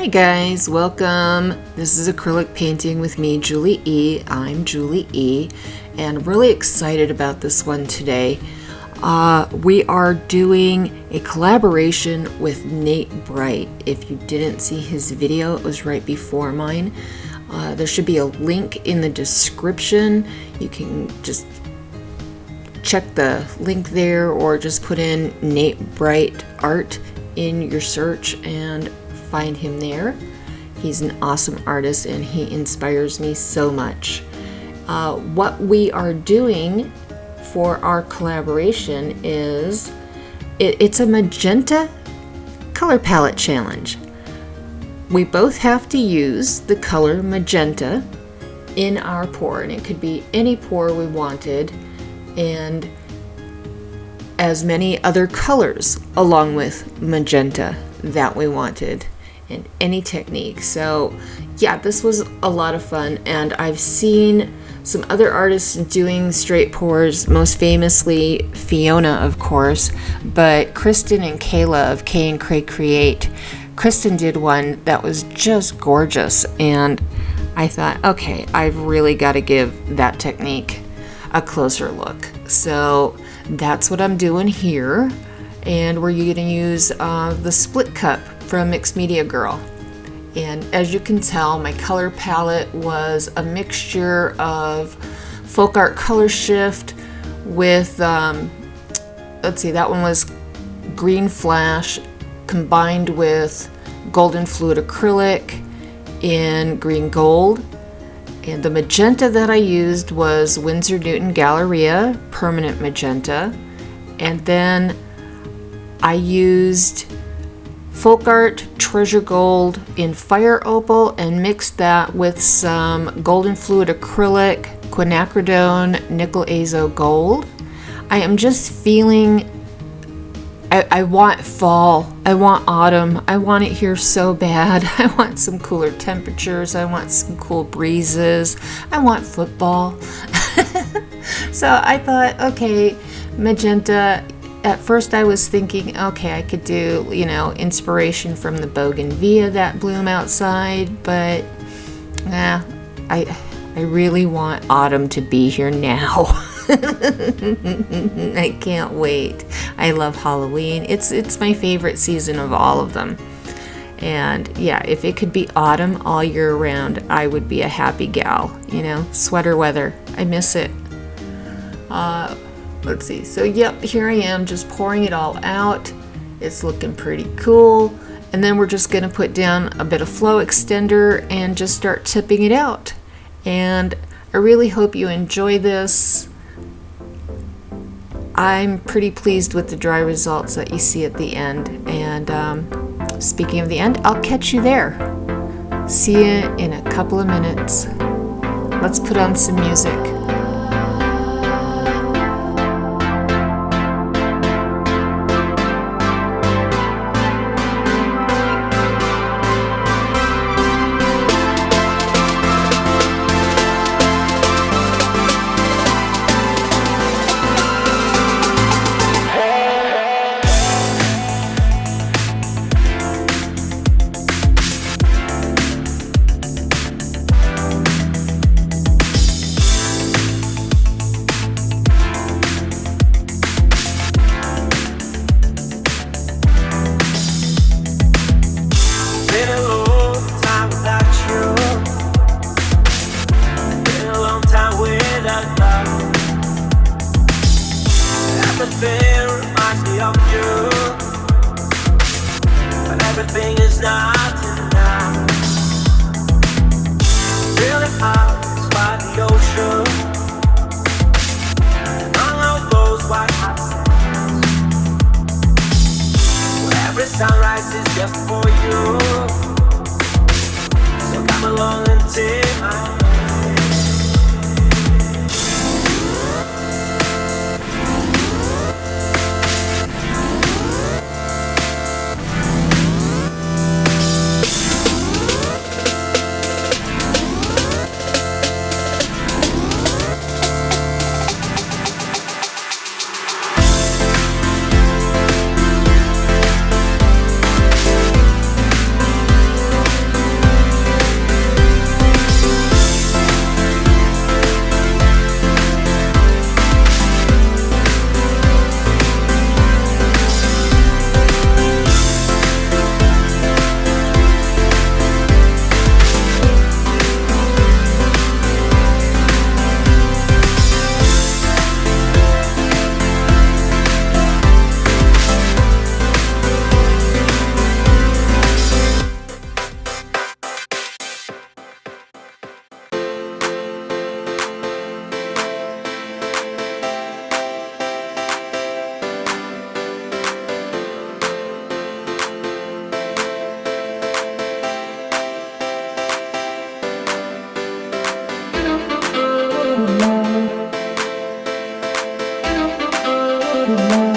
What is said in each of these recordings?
Hi guys, welcome. This is acrylic painting with me, Julie E. I'm Julie E. and I'm really excited about this one today. We are doing a collaboration with Nate Bright. If you didn't see his video, it was right before mine. There should be a link in the description. You can just check the link there or just put in Nate Bright art in your search and find him there. He's an awesome artist and he inspires me so much. What we are doing for our collaboration is it's a magenta color palette challenge. We both have to use the color magenta in our pour, and it could be any pour we wanted, and as many other colors along with magenta that we wanted, and any technique. So yeah, this was a lot of fun, and I've seen some other artists doing straight pours, most famously Fiona, of course, but Kristen and Kayla of K and Cray Create. Kristen did one that was just gorgeous, and I thought, okay, I've really got to give that technique a closer look. So that's what I'm doing here, and we're going to use the split cup from Mixed Media Girl. And as you can tell, my color palette was a mixture of folk art color shift with let's see, that one was green flash combined with golden fluid acrylic in green gold. And the magenta that I used was Winsor Newton Galleria permanent magenta, and then I used folk art treasure gold in fire opal and mixed that with some golden fluid acrylic quinacridone nickel azo gold. I am just feeling I want fall, I want autumn, I want it here so bad. I want some cooler temperatures, I want some cool breezes, I want football. So I thought, okay, magenta. At first I was thinking, okay, I could do, inspiration from the bougainvillea that bloom outside, but I really want autumn to be here now. I can't wait. I love Halloween. It's my favorite season of all of them. And yeah, if it could be autumn all year round, I would be a happy gal, sweater weather. I miss it. Let's see. So yep, here I am just pouring it all out. It's looking pretty cool. And then we're just going to put down a bit of flow extender and just start tipping it out. And I really hope you enjoy this. I'm pretty pleased with the dry results that you see at the end. And speaking of the end, I'll catch you there. See you in a couple of minutes. Let's put on some music. Everything reminds me of you, but everything is not enough. Really hard by the ocean, among all those white hot sands, where every sunrise is just for you. So come along and take my hand. Woo!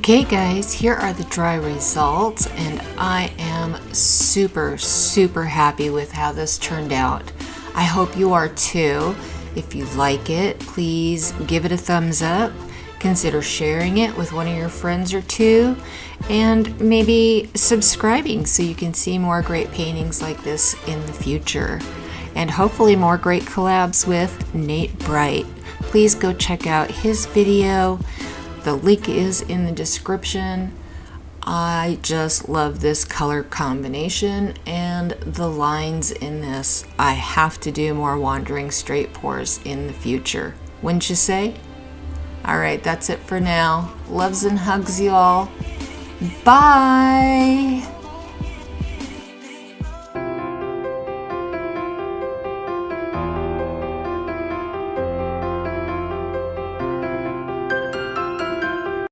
Okay guys, here are the dry results, and I am super happy with how this turned out. I hope you are too. If you like it, please give it a thumbs up. Consider sharing it with one of your friends or two, and maybe subscribing so you can see more great paintings like this in the future. And hopefully more great collabs with Nate Bright. Please go check out his video. The link is in the description. I just love this color combination and the lines in this. I have to do more wandering straight pours in the future. Wouldn't you say? Alright, that's it for now. Loves and hugs y'all. Bye!